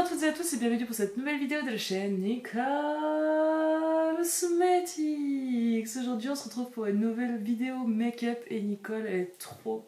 toutes et à tous et bienvenue pour cette nouvelle vidéo de la chaîne Nicole Cosmetics. Aujourd'hui on se retrouve pour une nouvelle vidéo make-up et Nicole elle est trop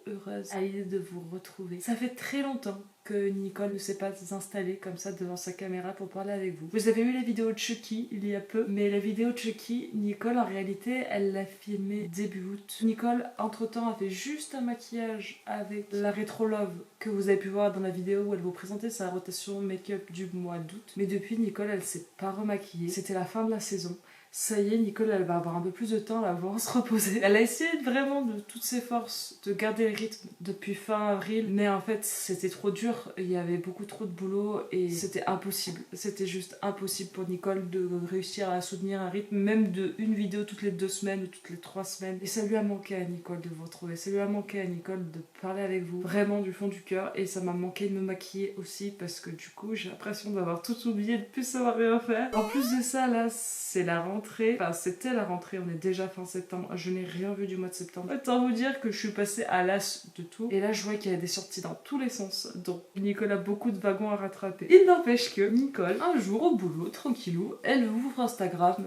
heureuse à l'idée de vous retrouver. Ça fait très longtemps que Nicole ne s'est pas installée comme ça devant sa caméra pour parler avec vous. Vous avez eu la vidéo de Chucky il y a peu, mais la vidéo de Chucky, Nicole en réalité elle l'a filmée début août. Nicole entre temps a fait juste un maquillage avec la Retro Love que vous avez pu voir dans la vidéo où elle vous présentait sa rotation make-up du mois d'août. Mais depuis Nicole elle s'est pas remaquillée, c'était la fin de la saison. Ça y est, Nicole, elle va avoir un peu plus de temps à voir se reposer. Elle a essayé vraiment de toutes ses forces de garder le rythme depuis fin avril, mais en fait, c'était trop dur. Il y avait beaucoup trop de boulot et c'était impossible. C'était juste impossible pour Nicole de réussir à soutenir un rythme, même de une vidéo toutes les 2 semaines ou toutes les 3 semaines. Et ça lui a manqué à Nicole de vous retrouver. Ça lui a manqué à Nicole de parler avec vous, vraiment du fond du cœur. Et ça m'a manqué de me maquiller aussi parce que du coup, j'ai l'impression d'avoir tout oublié, de plus savoir rien faire. En plus de ça, là, c'est la rentrée. Enfin, c'était la rentrée, on est déjà fin septembre. Je n'ai rien vu du mois de septembre. Autant vous dire que je suis passée à l'as de tout. Et là, je vois qu'il y a des sorties dans tous les sens. Donc, Nicole a beaucoup de wagons à rattraper. Il n'empêche que Nicole, un jour au boulot, tranquillou, elle ouvre Instagram,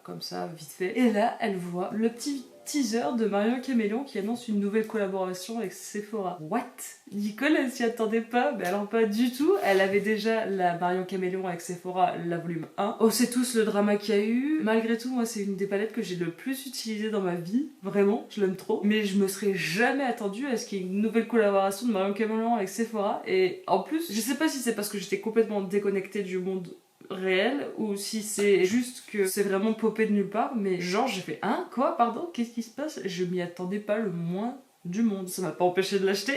comme ça, vite fait. Et là, elle voit le petit teaser de Marion Caméléon qui annonce une nouvelle collaboration avec Sephora. What? Nicole, elle s'y attendait pas, mais alors pas du tout. Elle avait déjà la Marion Caméléon avec Sephora, la volume 1. On sait tous le drama qu'il y a eu. Malgré tout, moi, c'est une des palettes que j'ai le plus utilisée dans ma vie. Vraiment, je l'aime trop. Mais je me serais jamais attendue à ce qu'il y ait une nouvelle collaboration de Marion Caméléon avec Sephora. Et en plus, je sais pas si c'est parce que j'étais complètement déconnectée du monde réel ou si c'est juste que c'est vraiment popé de nulle part, mais genre j'ai fait hein quoi pardon qu'est-ce qui se passe, je m'y attendais pas le moins du monde. Ça m'a pas empêché de l'acheter.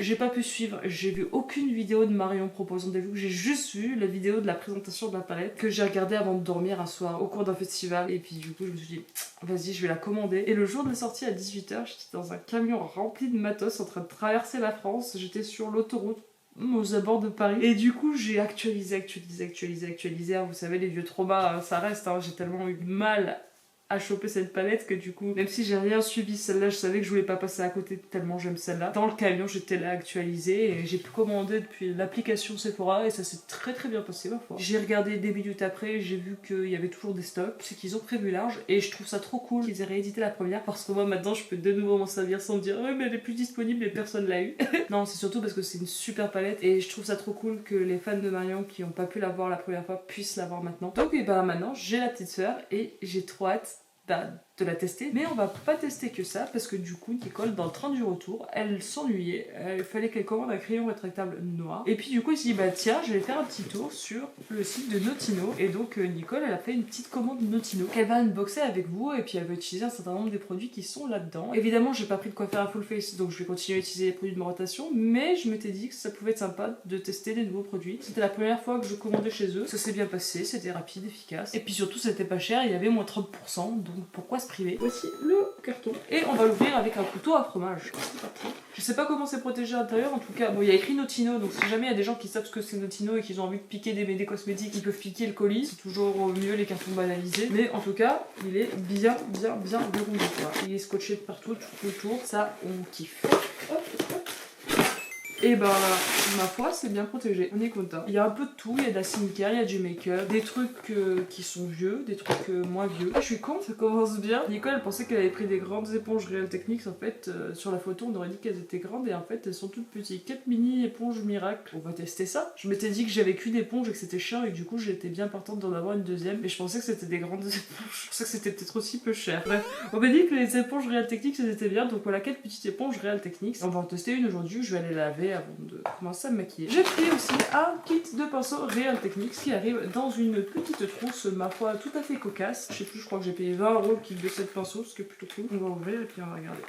J'ai pas pu suivre, j'ai vu aucune vidéo de Marion proposant des looks, j'ai juste vu la vidéo de la présentation de la palette que j'ai regardée avant de dormir un soir au cours d'un festival et puis du coup je me suis dit vas-y je vais la commander. Et le jour de la sortie à 18h j'étais dans un camion rempli de matos en train de traverser la France, j'étais sur l'autoroute aux abords de Paris. Et du coup, j'ai actualisé. Vous savez, les vieux traumas, ça reste. Hein. J'ai tellement eu de mal à choper cette palette que du coup, même si j'ai rien suivi celle-là, je savais que je voulais pas passer à côté tellement j'aime celle-là. Dans le camion, j'étais là actualisée et j'ai pu commander depuis l'application Sephora et ça s'est très bien passé ma foi. J'ai regardé des minutes après, j'ai vu qu'il y avait toujours des stocks, c'est qu'ils ont prévu large et je trouve ça trop cool qu'ils aient réédité la première parce que moi maintenant je peux de nouveau m'en servir sans me dire ouais mais elle est plus disponible et personne l'a eu. Non, c'est surtout parce que c'est une super palette et je trouve ça trop cool que les fans de Marion qui n'ont pas pu l'avoir la première fois puissent l'avoir maintenant. Donc et bah maintenant j'ai la petite sœur et j'ai trop hâte de la tester, mais on va pas tester que ça parce que du coup Nicole dans le train du retour elle s'ennuyait, il fallait qu'elle commande un crayon rétractable noir et puis du coup elle s'est dit bah tiens je vais faire un petit tour sur le site de Notino et donc Nicole elle a fait une petite commande Notino qu'elle va unboxer avec vous et puis elle va utiliser un certain nombre des produits qui sont là-dedans. Évidemment j'ai pas pris de quoi faire un full face donc je vais continuer à utiliser les produits de ma rotation, mais je m'étais dit que ça pouvait être sympa de tester des nouveaux produits. C'était la première fois que je commandais chez eux, ça s'est bien passé, c'était rapide, efficace et puis surtout c'était pas cher, il y avait moins 30% donc pourquoi se priver. Voici le carton et on va l'ouvrir avec un couteau à fromage. C'est parti. Je sais pas comment c'est protégé à l'intérieur, en tout cas bon il y a écrit Notino donc si jamais il y a des gens qui savent ce que c'est Notino et qu'ils ont envie de piquer des cosmétiques, ils peuvent piquer le colis, c'est toujours mieux les cartons banalisés, mais en tout cas il est bien verrouillé quoi. Il est scotché de partout tout autour, ça on kiffe. Hop. Et bah ma foi c'est bien protégé, on est content. Il y a un peu de tout, il y a de la skincare, il y a du make-up, des trucs qui sont vieux, des trucs moins vieux. Je suis con, ça commence bien. Nicole elle pensait qu'elle avait pris des grandes éponges Real Techniques, en fait sur la photo on aurait dit qu'elles étaient grandes et en fait elles sont toutes petites. 4 mini éponges miracle. On va tester ça. Je m'étais dit que j'avais qu'une éponge et que c'était chiant et que du coup j'étais bien partante d'en avoir une deuxième, mais je pensais que c'était des grandes éponges. Je pensais que c'était peut-être aussi peu cher. Bref, on m'a dit que les éponges Real Techniques c'était bien, donc voilà 4 petites éponges Real Techniques. On va en tester une aujourd'hui, je vais aller laver avant de commencer à me maquiller. J'ai pris aussi un kit de pinceaux Real Techniques qui arrive dans une petite trousse, ma foi, tout à fait cocasse. Je sais plus, je crois que j'ai payé 20 € le kit de 7 pinceaux, ce qui est plutôt cool. On va ouvrir et puis on va regarder.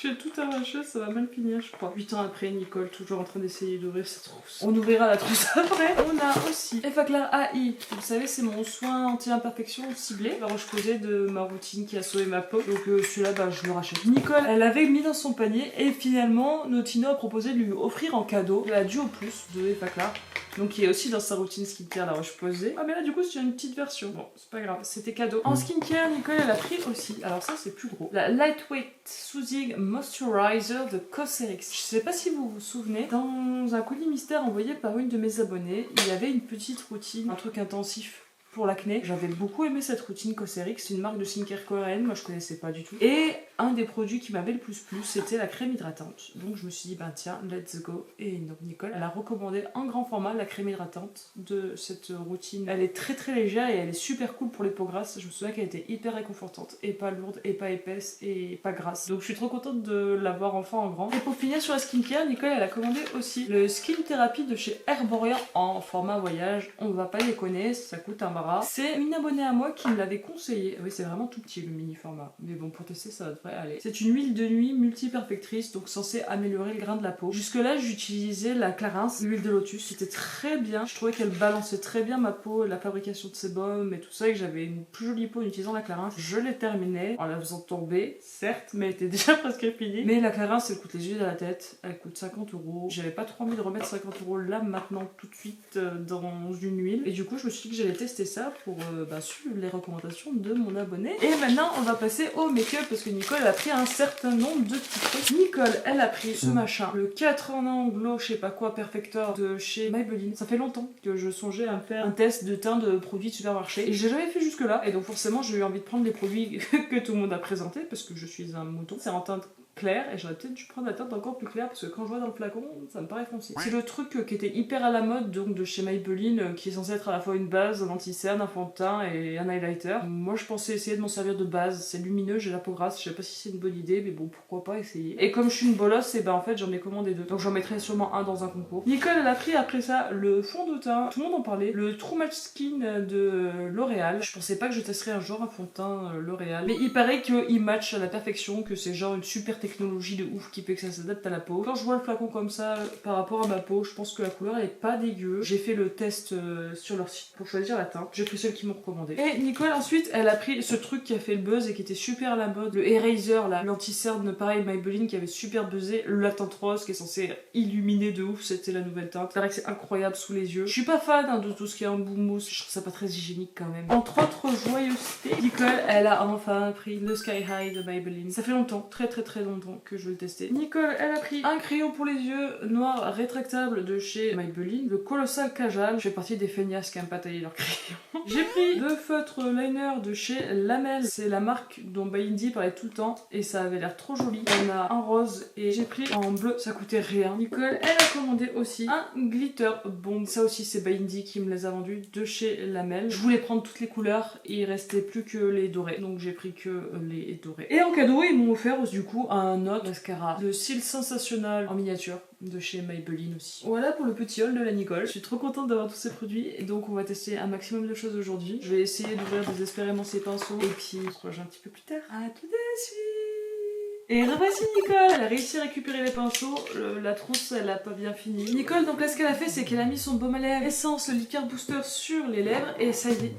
Je vais tout arracher, ça va mal finir je crois. 8 ans après, Nicole toujours en train d'essayer d'ouvrir sa trousse. On ouvrira la trousse après. On a aussi Effaclar AI. Vous savez c'est mon soin anti-imperfection ciblé. La roche-posay de ma routine qui a sauvé ma peau. Donc celui-là bah, je le rachète. Nicole elle l'avait mis dans son panier et finalement Notino a proposé de lui offrir en cadeau la Duo Plus de Effaclar. Donc qui est aussi dans sa routine skincare la roche-posay. Ah mais là du coup c'est une petite version. Bon c'est pas grave, c'était cadeau. En skincare Nicole elle a pris aussi, alors ça c'est plus gros, la Lightweight Soothing Moisturizer de Cosrx. Je sais pas si vous vous souvenez, dans un colis mystère envoyé par une de mes abonnées, il y avait une petite routine, un truc intensif pour l'acné. J'avais beaucoup aimé cette routine Cosrx, c'est une marque de skincare coréenne, moi je connaissais pas du tout. Et un des produits qui m'avait le plus plu, c'était la crème hydratante. Donc je me suis dit, ben tiens, let's go. Et donc Nicole, elle a recommandé en grand format la crème hydratante de cette routine. Elle est très très légère et elle est super cool pour les peaux grasses. Je me souviens qu'elle était hyper réconfortante, et pas lourde, et pas épaisse, et pas grasse. Donc je suis trop contente de l'avoir enfin en grand. Et pour finir sur la skincare, Nicole, elle a commandé aussi le Skin Therapy de chez Herborian en format voyage. On va pas déconner, ça coûte un bras. C'est une abonnée à moi qui me l'avait conseillé. Oui, c'est vraiment tout petit le mini format. Mais bon, pour tester, ça devrait aller. C'est une huile de nuit multi-perfectrice, donc censée améliorer le grain de la peau. Jusque-là, j'utilisais la Clarins, l'huile de lotus. C'était très bien. Je trouvais qu'elle balançait très bien ma peau, la fabrication de sébum et tout ça, et que j'avais une plus jolie peau en utilisant la Clarins. Je l'ai terminée en la faisant tomber, certes, mais elle était déjà presque finie. Mais la Clarins, elle coûte les yeux de la tête. Elle coûte 50 €. J'avais pas trop envie de remettre 50 € là, maintenant, tout de suite, dans une huile. Et du coup, je me suis dit que j'allais tester ça pour suivre les recommandations de mon abonné. Et maintenant on va passer au make-up parce que Nicole a pris un certain nombre de petits trucs. Nicole, elle a pris ce machin, le 4 en 1 glow je sais pas quoi perfector de chez Maybelline. Ça fait longtemps que je songeais à me faire un test de teint de produits de supermarché et j'ai jamais fait jusque là, et donc forcément j'ai eu envie de prendre les produits que tout le monde a présenté parce que je suis un mouton. C'est en teinte claire et j'aurais peut-être dû prendre la teinte encore plus claire parce que quand je vois dans le flacon ça me paraît foncé. C'est le truc qui était hyper à la mode, donc de chez Maybelline, qui est censé être à la fois une base, un anti-cerne, un fond de teint et un highlighter. Moi je pensais essayer de m'en servir de base, c'est lumineux, j'ai la peau grasse, je sais pas si c'est une bonne idée mais bon pourquoi pas essayer. Et comme je suis une bolosse, et ben en fait j'en ai commandé 2, donc j'en mettrai sûrement un dans un concours. Nicole elle a pris après ça le fond de teint, tout le monde en parlait, le True Match Skin de L'Oréal. Je pensais pas que je testerais un jour un fond de teint L'Oréal, mais il paraît qu'il match à la perfection, que c'est genre une super technologie de ouf qui fait que ça s'adapte à la peau. Quand je vois le flacon comme ça par rapport à ma peau, je pense que la couleur elle est pas dégueu. J'ai fait le test sur leur site pour choisir la teinte. J'ai pris celle qui m'ont recommandé. Et Nicole ensuite elle a pris ce truc qui a fait le buzz et qui était super à la mode, le Eraser là, l'anti-cerne pareil Maybelline qui avait super buzzé, la teinte rose qui est censée illuminer de ouf, c'était la nouvelle teinte. C'est vrai que c'est incroyable sous les yeux. Je suis pas fan de tout ce qui est en bout mousse, je trouve ça pas très hygiénique quand même. Entre autres joyeusetés, Nicole elle a enfin pris le Sky High de Maybelline. Ça fait longtemps, très longtemps que je veux le tester. Nicole elle a pris un crayon pour les yeux noir rétractable de chez Maybelline, le Colossal Kajal. Je fais partie des feignasses qui aiment pas tailler leurs crayons. J'ai pris le feutre liner de chez Lamel, c'est la marque dont Baindy parlait tout le temps et ça avait l'air trop joli. On a un rose et j'ai pris en bleu, ça coûtait rien. Nicole elle a commandé aussi un glitter bomb, ça aussi c'est Baindy qui me les a vendus de chez Lamel. Je voulais prendre toutes les couleurs et il restait plus que les dorés, donc j'ai pris que les dorés. Et en cadeau ils m'ont offert du coup un autre mascara de cils sensationnel en miniature de chez Maybelline aussi. Voilà pour le petit haul de la Nicole. Je suis trop contente d'avoir tous ces produits et donc on va tester un maximum de choses aujourd'hui. Je vais essayer d'ouvrir désespérément ces pinceaux et puis on se rejoint un petit peu plus tard. À tout de suite. Et revoici Nicole. Elle a réussi à récupérer les pinceaux, la trousse elle a pas bien fini. Nicole donc là ce qu'elle a fait c'est qu'elle a mis son baume à lèvres Essence Liqueur Booster sur les lèvres et ça y est,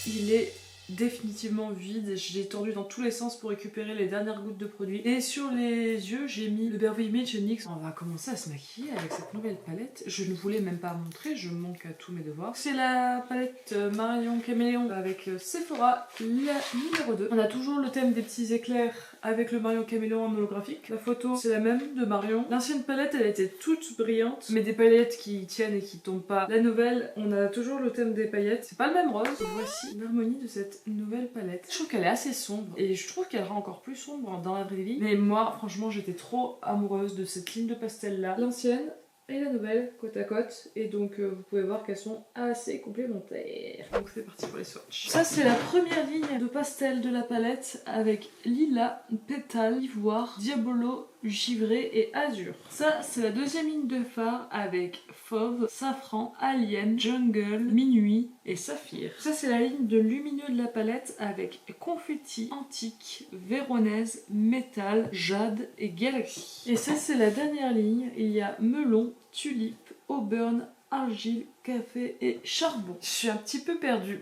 il est définitivement vide. J'ai tordu dans tous les sens pour récupérer les dernières gouttes de produit. Et sur les yeux, j'ai mis le Beverly Hills NYX. On va commencer à se maquiller avec cette nouvelle palette. Je ne voulais même pas montrer, je manque à tous mes devoirs. C'est la palette Marion Caméléon avec Sephora, la numéro 2. On a toujours le thème des petits éclairs avec le Marion Caméléon en holographique. La photo, c'est la même de Marion. L'ancienne palette, elle était toute brillante, mais des paillettes qui tiennent et qui tombent pas. La nouvelle, on a toujours le thème des paillettes. C'est pas le même rose. Voici l'harmonie de cette nouvelle palette. Je trouve qu'elle est assez sombre et je trouve qu'elle rend encore plus sombre dans la vraie vie. Mais moi, franchement, j'étais trop amoureuse de cette ligne de pastel là. L'ancienne et la nouvelle côte à côte, et donc vous pouvez voir qu'elles sont assez complémentaires. Donc c'est parti pour les swatchs. Ça c'est la première ligne de pastel de la palette avec lilas, pétale, ivoire, diabolo, givré et azur. Ça c'est la deuxième ligne de fard avec fauve, safran, alien, jungle, minuit et saphir. Ça c'est la ligne de lumineux de la palette avec confetti, antique, véronèse, métal, jade et galaxie. Et ça c'est la dernière ligne, il y a melon, tulipe, auburn, argile, café et charbon. Je suis un petit peu perdue.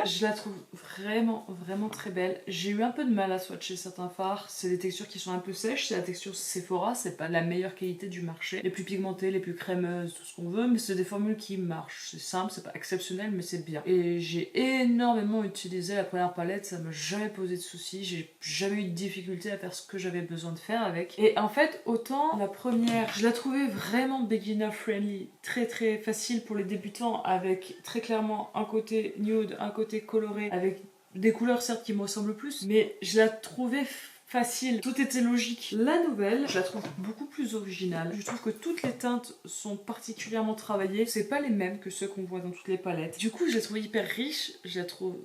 Je la trouve vraiment, vraiment très belle. J'ai eu un peu de mal à swatcher certains fards. C'est des textures qui sont un peu sèches. C'est la texture Sephora. C'est pas la meilleure qualité du marché. Les plus pigmentées, les plus crémeuses, tout ce qu'on veut. Mais c'est des formules qui marchent. C'est simple, c'est pas exceptionnel, mais c'est bien. Et j'ai énormément utilisé la première palette. Ça m'a jamais posé de soucis. J'ai jamais eu de difficulté à faire ce que j'avais besoin de faire avec. Et en fait, autant la première, je la trouvais vraiment beginner friendly. Très très facile pour les débutants, avec très clairement un côté nude, un côté coloré, avec des couleurs certes qui me ressemblent plus, mais je la trouvais facile, tout était logique. La nouvelle, je la trouve beaucoup plus originale. Je trouve que toutes les teintes sont particulièrement travaillées. C'est pas les mêmes que ceux qu'on voit dans toutes les palettes. Du coup, je la trouve hyper riche, je la trouve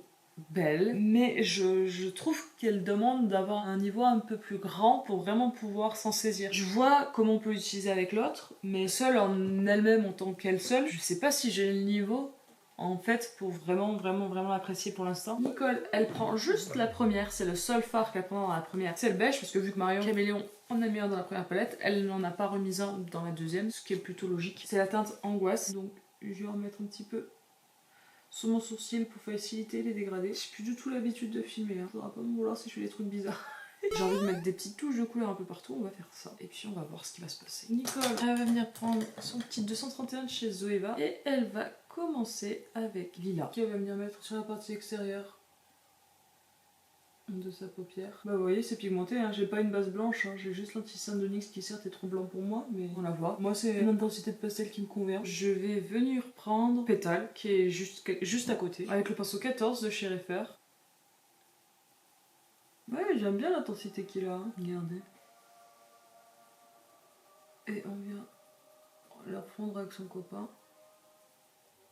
belle, mais je trouve qu'elle demande d'avoir un niveau un peu plus grand pour vraiment pouvoir s'en saisir. Je vois comment on peut l'utiliser avec l'autre, mais seule en elle-même, en tant qu'elle seule, je sais pas si j'ai le niveau en fait pour vraiment l'apprécier pour l'instant. Nicole, elle prend juste la première, c'est le seul fard qu'elle prend dans la première. C'est le beige, parce que vu que Marion Caméléon en a mis un dans la première palette, elle n'en a pas remis un dans la deuxième, ce qui est plutôt logique. C'est la teinte Angoisse, donc je vais en mettre un petit peu sur mon sourcil pour faciliter les dégradés. J'ai plus du tout l'habitude de filmer, faudra pas me vouloir si je fais des trucs bizarres. J'ai envie de mettre des petites touches de couleur un peu partout, on va faire ça. Et puis on va voir ce qui va se passer. Nicole, elle va venir prendre son petit 231 de chez Zoeva et elle va commencer avec Lila, qui elle va venir mettre sur la partie extérieure de sa paupière. Bah vous voyez, c'est pigmenté, j'ai pas une base blanche, j'ai juste l'anti-Saint Denis qui certes est trop blanc pour moi, mais on la voit. Moi c'est une intensité de pastel qui me convient. Je vais venir prendre Pétale, qui est juste à côté, avec le pinceau 14 de chez Refer. Ouais, j'aime bien l'intensité qu'il a, regardez. Et on vient la prendre avec son copain.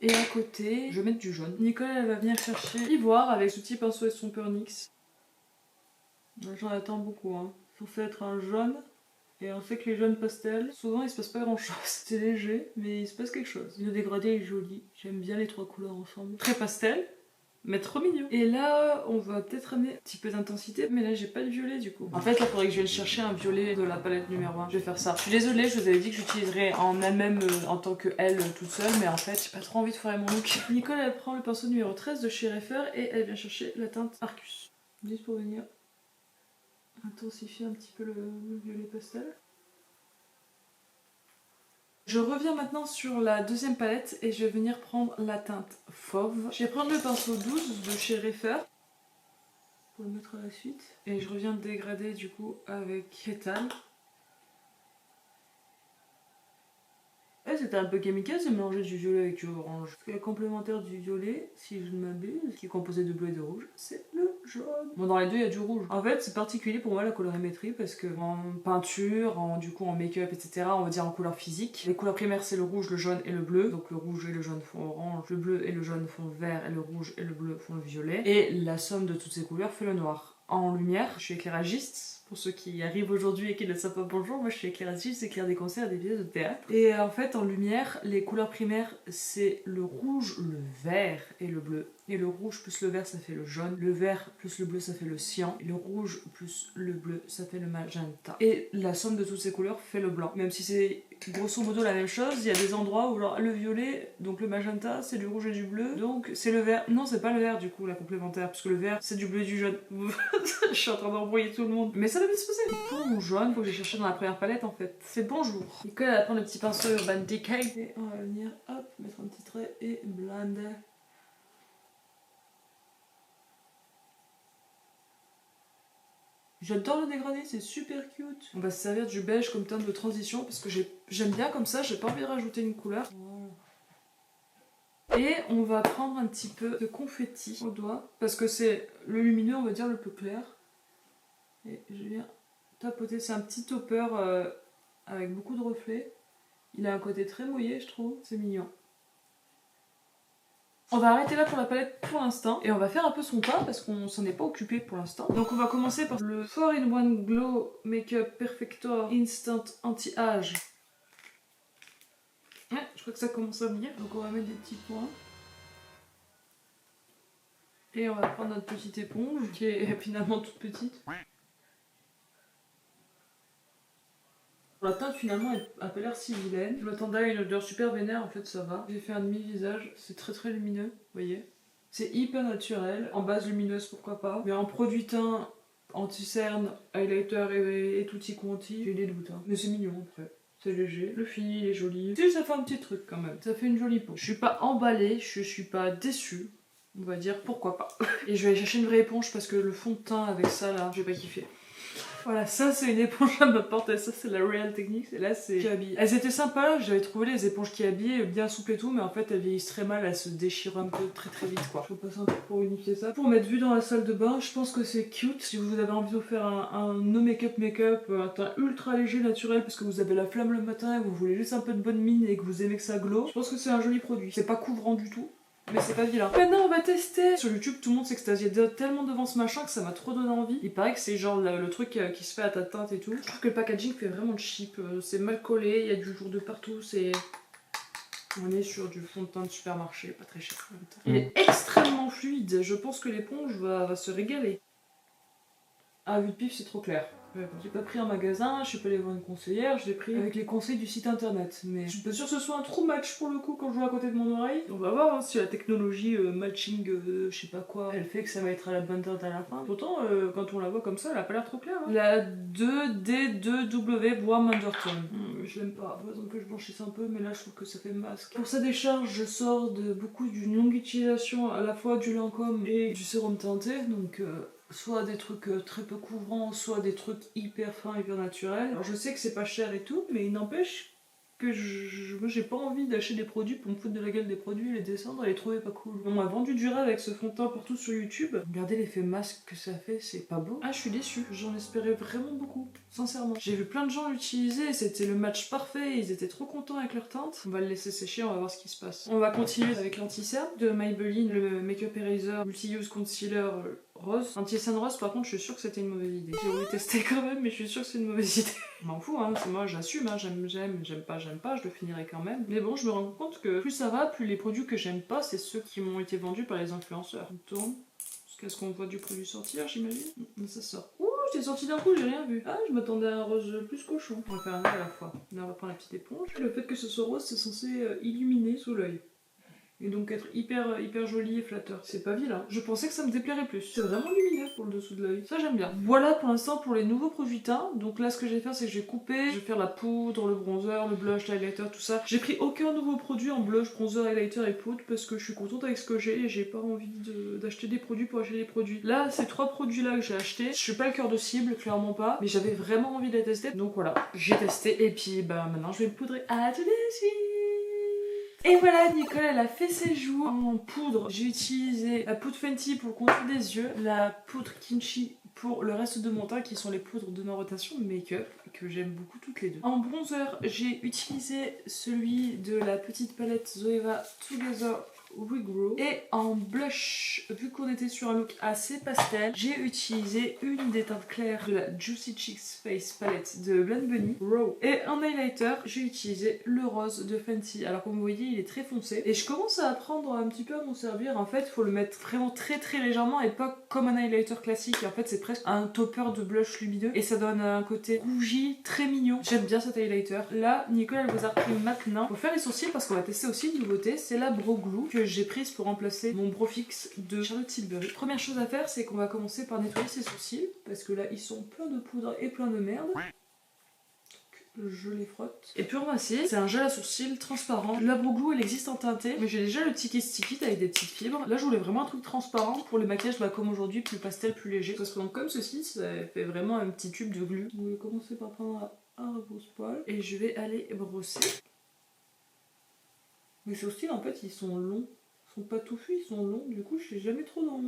Et à côté, je vais mettre du jaune. Nicole, elle va venir chercher Ivoire avec ce petit pinceau et son NYX. J'en attends beaucoup, C'est censé être un jaune. Et on sait que les jaunes pastels, souvent il se passe pas grand chose. C'est léger, mais il se passe quelque chose. Le dégradé est joli. J'aime bien les trois couleurs ensemble. Très pastel, mais trop mignon. Et là, on va peut-être amener un petit peu d'intensité, mais là j'ai pas de violet du coup. En fait, là, il faudrait que je vienne chercher un violet de la palette numéro 1. Je vais faire ça. Je suis désolée, je vous avais dit que j'utiliserais en elle-même en tant que elle toute seule, mais en fait, j'ai pas trop envie de foirer mon look. Nicole, elle prend le pinceau numéro 13 de chez Refer et elle vient chercher la teinte Arcus. Juste pour venir intensifier un petit peu le violet pastel. Je reviens maintenant sur la deuxième palette et je vais venir prendre la teinte fauve. Je vais prendre le pinceau 12 de chez Refer pour le mettre à la suite. Et je reviens dégrader du coup avec Pétale. C'était un peu kamikaze de mélanger du violet avec du orange. Parce que la complémentaire du violet, si je ne m'abuse, qui est composé de bleu et de rouge, c'est le jaune. Bon, dans les deux, il y a du rouge. En fait, c'est particulier pour moi la colorimétrie parce que en peinture, du coup en make-up, etc., on va dire en couleur physique. Les couleurs primaires, c'est le rouge, le jaune et le bleu. Donc le rouge et le jaune font orange, le bleu et le jaune font vert, et le rouge et le bleu font le violet. Et la somme de toutes ces couleurs fait le noir. En lumière, je suis éclairagiste. Pour ceux qui arrivent aujourd'hui et qui ne savent pas bonjour, moi je suis éclairagiste, j'éclaire des concerts, des pièces de théâtre. Et en fait, en lumière, les couleurs primaires, c'est le rouge, le vert et le bleu. Et le rouge plus le vert, ça fait le jaune. Le vert plus le bleu, ça fait le cyan. Et le rouge plus le bleu, ça fait le magenta. Et la somme de toutes ces couleurs fait le blanc. Même si c'est grosso modo la même chose, il y a des endroits où genre, le violet, donc le magenta, c'est du rouge et du bleu. Donc c'est le vert. Non, c'est pas le vert du coup, la complémentaire. Parce que le vert, c'est du bleu et du jaune. Je suis en train d'embrouiller tout le monde. Mais ça va bien se passer. Pour mon jaune, faut que j'ai cherché dans la première palette en fait. C'est bonjour. Nicole, elle va prendre le petit pinceau Urban Decay. Et on va venir, hop, mettre un petit trait et blender. J'adore le dégradé, c'est super cute. On va se servir du beige comme teinte de transition parce que j'aime bien comme ça, j'ai pas envie de rajouter une couleur. Et on va prendre un petit peu de confetti au doigt parce que c'est le lumineux, on va dire, le plus clair. Et je viens tapoter, c'est un petit topper avec beaucoup de reflets. Il a un côté très mouillé, je trouve, c'est mignon. On va arrêter là pour la palette pour l'instant et on va faire un peu son teint parce qu'on s'en est pas occupé pour l'instant. Donc on va commencer par le 4-in-1 Glow Makeup Perfector Instant Anti-Âge. Ouais, je crois que ça commence à venir. Donc on va mettre des petits points. Et on va prendre notre petite éponge qui est finalement toute petite. La teinte finalement elle a pas l'air si vilaine. Je m'attendais à une odeur super vénère, en fait ça va. J'ai fait un demi-visage, c'est très lumineux, vous voyez. C'est hyper naturel, en base lumineuse pourquoi pas, mais en produit teint, anti-cerne, highlighter et tutti quanti, j'ai des doutes. Hein. Mais c'est mignon après. C'est léger, le fini il est joli. Si ça fait un petit truc quand même, ça fait une jolie peau. Je suis pas emballée, je suis pas déçue. On va dire pourquoi pas. Et je vais aller chercher une vraie éponge parce que le fond de teint avec ça là, j'ai pas kiffé. Voilà, ça c'est une éponge à ma porte, ça c'est la Real Techniques, et là c'est qui habille. Elles étaient sympas, j'avais trouvé les éponges qui habillent bien souples et tout, mais en fait elles vieillissent très mal, elles se déchirent un peu très vite quoi. Je vais passer un peu pour unifier ça. Pour mettre vue dans la salle de bain, je pense que c'est cute. Si vous avez envie de faire un no make-up un teint ultra léger naturel parce que vous avez la flamme le matin et vous voulez juste un peu de bonne mine et que vous aimez que ça glow, je pense que c'est un joli produit. C'est pas couvrant du tout. Mais c'est pas vilain. Maintenant on va tester. Sur YouTube tout le monde s'extasiait tellement devant ce machin que ça m'a trop donné envie. Il paraît que c'est genre le truc qui se fait à ta teinte et tout. Je trouve que le packaging fait vraiment cheap. C'est mal collé, il y a du jour de partout, c'est... On est sur du fond de teint de supermarché, pas très cher en même temps. Il est extrêmement fluide, je pense que l'éponge va se régaler. Ah, vue de pif c'est trop clair. J'ai pas pris un magasin, je suis pas allée voir une conseillère, je l'ai pris avec les conseils du site internet. Mais je suis pas sûre que ce soit un true match pour le coup quand je vois à côté de mon oreille. On va voir hein, si la technologie matching, je sais pas quoi, elle fait que ça va être à la bonne teinte à la fin. Pourtant, quand on la voit comme ça, elle a pas l'air trop claire. Hein. La 2D2W Warm Undertone. Je l'aime pas, faut que je blanchisse un peu, mais là je trouve que ça fait masque. Pour sa décharge, je sors de d'une longue utilisation à la fois du Lancôme et du sérum teinté, donc... soit des trucs très peu couvrants, soit des trucs hyper fins, hyper naturels. Alors je sais que c'est pas cher et tout, mais il n'empêche que moi j'ai pas envie d'acheter des produits pour me foutre de la gueule des produits, les descendre et les trouver pas cool. On m'a vendu du rêve avec ce fond de teint partout sur YouTube. Regardez l'effet masque que ça fait, c'est pas beau. Ah je suis déçue, j'en espérais vraiment beaucoup, sincèrement. J'ai vu plein de gens l'utiliser, c'était le match parfait, ils étaient trop contents avec leur teinte. On va le laisser sécher, on va voir ce qui se passe. On va continuer avec l'anti-cerne de Maybelline, le Makeup Eraser Multi-Use Concealer rose. Anti-cerne rose par contre je suis sûre que c'était une mauvaise idée. J'ai voulu tester quand même mais je suis sûre que c'est une mauvaise idée. Je m'en fous hein, c'est moi j'assume hein, j'aime pas, je le finirai quand même. Mais bon je me rends compte que plus ça va, plus les produits que j'aime pas c'est ceux qui m'ont été vendus par les influenceurs. On tourne jusqu'à ce qu'on voit du produit sortir j'imagine. Ça sort. Ouh c'est sorti d'un coup, j'ai rien vu. Ah je m'attendais à un rose plus cochon. On va faire un à la fois. Là on va prendre la petite éponge. Le fait que ce soit rose c'est censé illuminer sous l'œil. Et donc être hyper joli et flatteur. C'est pas vilain. Je pensais que ça me déplairait plus. C'est vraiment lumineux pour le dessous de l'œil. Ça j'aime bien. Voilà pour l'instant pour les nouveaux produits teints. Donc là ce que je vais faire c'est que je vais couper. Je vais faire la poudre, le bronzer, le blush, l'highlighter, tout ça. J'ai pris aucun nouveau produit en blush, bronzer, highlighter et poudre parce que je suis contente avec ce que j'ai et j'ai pas envie d'acheter des produits pour acheter des produits. Là ces trois produits là que j'ai achetés, je suis pas le cœur de cible, clairement pas. Mais j'avais vraiment envie de les tester. Donc voilà, j'ai testé et puis bah maintenant je vais me poudrer. À tout de suite. Et voilà, Nicole elle a fait ses joues en poudre. J'ai utilisé la poudre Fenty pour le contour des yeux, la poudre Kimchi pour le reste de mon teint qui sont les poudres de non-rotation de make-up que j'aime beaucoup toutes les deux. En bronzer, j'ai utilisé celui de la petite palette Zoeva Together Regrow. Et en blush, vu qu'on était sur un look assez pastel, j'ai utilisé une des teintes claires de la Juicy Cheeks Face Palette de Blend Bunny, Raw. Et en highlighter, j'ai utilisé le rose de Fenty. Alors comme vous voyez, il est très foncé. Et je commence à apprendre un petit peu à m'en servir. En fait, il faut le mettre vraiment très légèrement et pas comme un highlighter classique. En fait, c'est presque un topper de blush lumineux. Et ça donne un côté rougi, très mignon. J'aime bien cet highlighter. Là, Nicole, elle vous a repris maintenant pour faire les sourcils parce qu'on va tester aussi une nouveauté. C'est la Brow Glue que j'ai prise pour remplacer mon Brow Fix de Charlotte Tilbury. Première chose à faire, c'est qu'on va commencer par nettoyer ses sourcils parce que là, ils sont pleins de poudre et pleins de merde. Je les frotte. Et puis remercier, c'est un gel à sourcils transparent. La Brow Glue elle existe en teinté, mais j'ai déjà le Tiki Stick avec des petites fibres. Là je voulais vraiment un truc transparent pour les maquillages comme aujourd'hui, plus pastel, plus léger. Ça se présente comme ceci, ça fait vraiment un petit tube de glue. Je vais commencer par prendre un repose-poil et je vais aller brosser. Mes sourcils en fait ils sont longs, ils sont pas touffus, ils sont longs, du coup je sais jamais trop dans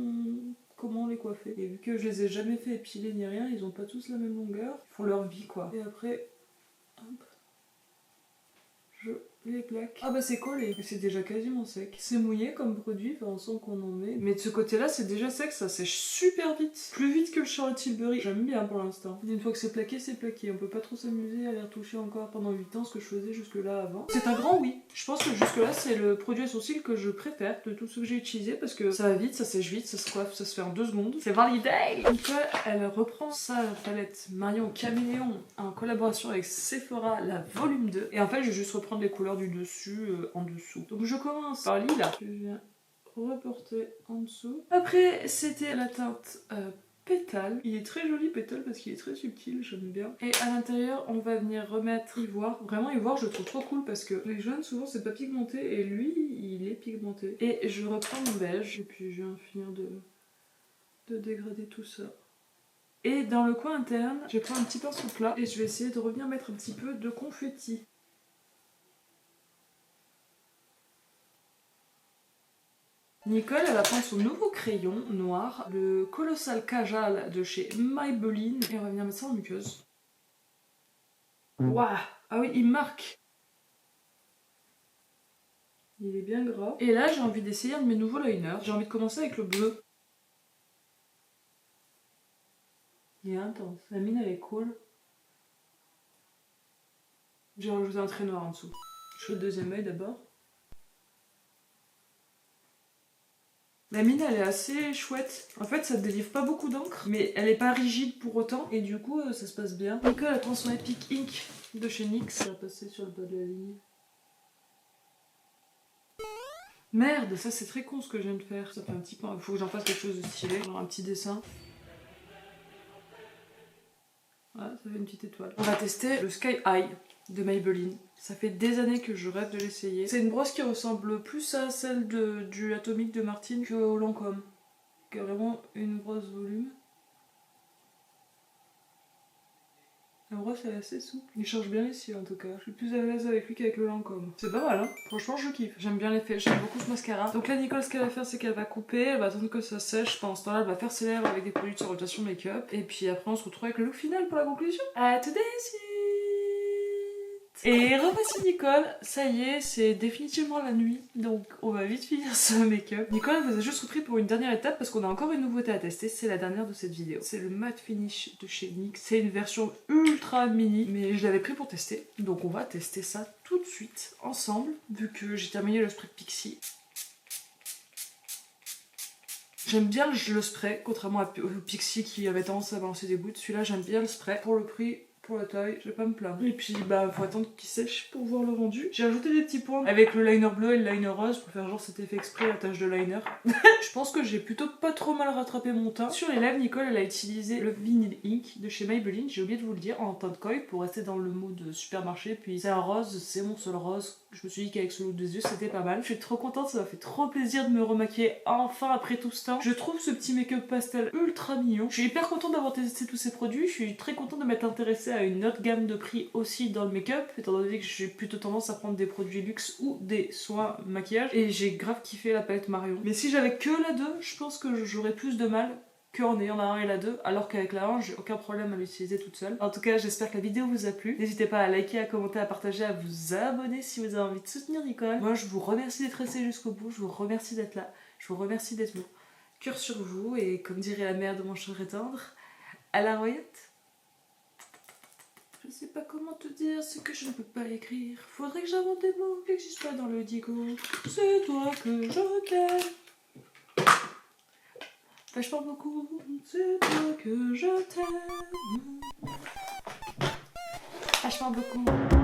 comment les coiffer. Et vu que je les ai jamais fait épiler ni rien, ils ont pas tous la même longueur, ils font leur vie quoi. Et après... Hop. Je les plaque. Ah bah c'est collé, c'est déjà quasiment sec. C'est mouillé comme produit, enfin on sent qu'on en met. Mais de ce côté-là c'est déjà sec, ça sèche super vite. Plus vite que le Charlotte Tilbury. J'aime bien pour l'instant. Une fois que c'est plaqué, c'est plaqué. On peut pas trop s'amuser à les retoucher encore pendant 8 ans, ce que je faisais jusque là avant. C'est un grand oui. Je pense que jusque là c'est le produit à sourcils que je préfère de tous ceux que j'ai utilisés parce que ça va vite, ça sèche vite, ça se coiffe, ça se fait en 2 secondes. C'est validé. Donc là, elle reprend sa palette Marion Caméléon en collaboration avec Sephora, la volume 2. Et en fait je vais juste reprendre les couleurs du dessus en dessous. Donc je commence par lilas. Je viens reporter en dessous. Après, c'était la teinte pétale. Il est très joli pétale parce qu'il est très subtil, j'aime bien. Et à l'intérieur, on va venir remettre ivoire. Vraiment, ivoire, je le trouve trop cool parce que les jaunes, souvent, c'est pas pigmenté et lui, il est pigmenté. Et je reprends mon beige et puis je viens finir de dégrader tout ça. Et dans le coin interne, je vais prendre un petit pinceau plat et je vais essayer de revenir mettre un petit peu de confetti. Nicole, elle va prendre son nouveau crayon noir, le Colossal Kajal de chez Maybelline, et on va venir mettre ça en muqueuse. Waouh! Ah oui, il marque! Il est bien gras. Et là, j'ai envie d'essayer un de mes nouveaux liners. J'ai envie de commencer avec le bleu. Il est intense. La mine, elle est cool. J'ai rajouté un trait noir en dessous. Je fais le deuxième œil d'abord. La mine, elle est assez chouette. En fait, ça ne délivre pas beaucoup d'encre, mais elle est pas rigide pour autant, et du coup, ça se passe bien. Nicole a prend son Epic Ink de chez NYX. Elle va passer sur le bas de la ligne. Merde, ça c'est très con ce que je viens de faire. Ça fait un petit peu... Faut que j'en fasse quelque chose de stylé, genre un petit dessin. Voilà, ça fait une petite étoile. On va tester le Sky High de Maybelline. Ça fait des années que je rêve de l'essayer. C'est une brosse qui ressemble plus à celle du Atomic de Martine qu'au Lancôme. Qui a vraiment une brosse volume. La brosse elle est assez souple. Il change bien les cils en tout cas. Je suis plus à l'aise avec lui qu'avec le Lancôme. C'est pas mal hein. Franchement je kiffe. J'aime bien l'effet, j'aime beaucoup ce mascara. Donc là Nicole ce qu'elle va faire c'est qu'elle va couper, elle va attendre que ça sèche. Pendant ce temps là elle va faire ses lèvres avec des produits de rotation make-up. Et puis après on se retrouve avec le look final pour la conclusion. À tout de suite. Et revoici Nicole, ça y est, c'est définitivement la nuit, donc on va vite finir ce make-up. Nicole vous a juste repris pour une dernière étape parce qu'on a encore une nouveauté à tester, c'est la dernière de cette vidéo. C'est le matte finish de chez NYX, c'est une version ultra mini, mais je l'avais pris pour tester, donc on va tester ça tout de suite, ensemble, vu que j'ai terminé le spray de Pixi. J'aime bien le spray, contrairement au Pixi qui avait tendance à balancer des gouttes, celui-là j'aime bien le spray, pour le prix... Pour la taille, je vais pas me plaindre. Et puis bah faut attendre qu'il sèche pour voir le rendu. J'ai ajouté des petits points avec le liner bleu et le liner rose pour faire genre cet effet exprès, la tache de liner. Je pense que j'ai plutôt pas trop mal rattrapé mon teint. Sur les lèvres, Nicole elle a utilisé le Vinyl Ink de chez Maybelline, j'ai oublié de vous le dire, en teint de koi pour rester dans le mood supermarché. Puis c'est un rose, c'est mon seul rose. Je me suis dit qu'avec ce look des yeux c'était pas mal. Je suis trop contente, ça m'a fait trop plaisir de me remaquiller enfin après tout ce temps. Je trouve ce petit make-up pastel ultra mignon. Je suis hyper contente d'avoir testé tous ces produits. Je suis très contente de m'être intéressée à une autre gamme de prix aussi dans le make-up, étant donné que j'ai plutôt tendance à prendre des produits luxe ou des soins maquillage. Et j'ai grave kiffé la palette Marion. Mais si j'avais que la 2, je pense que j'aurais plus de mal qu'en ayant la 1 et la 2, alors qu'avec la 1 j'ai aucun problème à l'utiliser toute seule. En tout cas j'espère que la vidéo vous a plu. N'hésitez pas à liker, à commenter, à partager, à vous abonner si vous avez envie de soutenir Nicole. Moi je vous remercie d'être resté jusqu'au bout, je vous remercie d'être là, je vous remercie d'être vous. Cœur sur vous et comme dirait la mère de mon chat tendre, à la royette. Je sais pas comment te dire ce que je ne peux pas écrire. Faudrait que j'invente des mots qui n'existent pas dans le dico. C'est toi que je t'aime. Vachement beaucoup. C'est toi que je t'aime. Vachement beaucoup.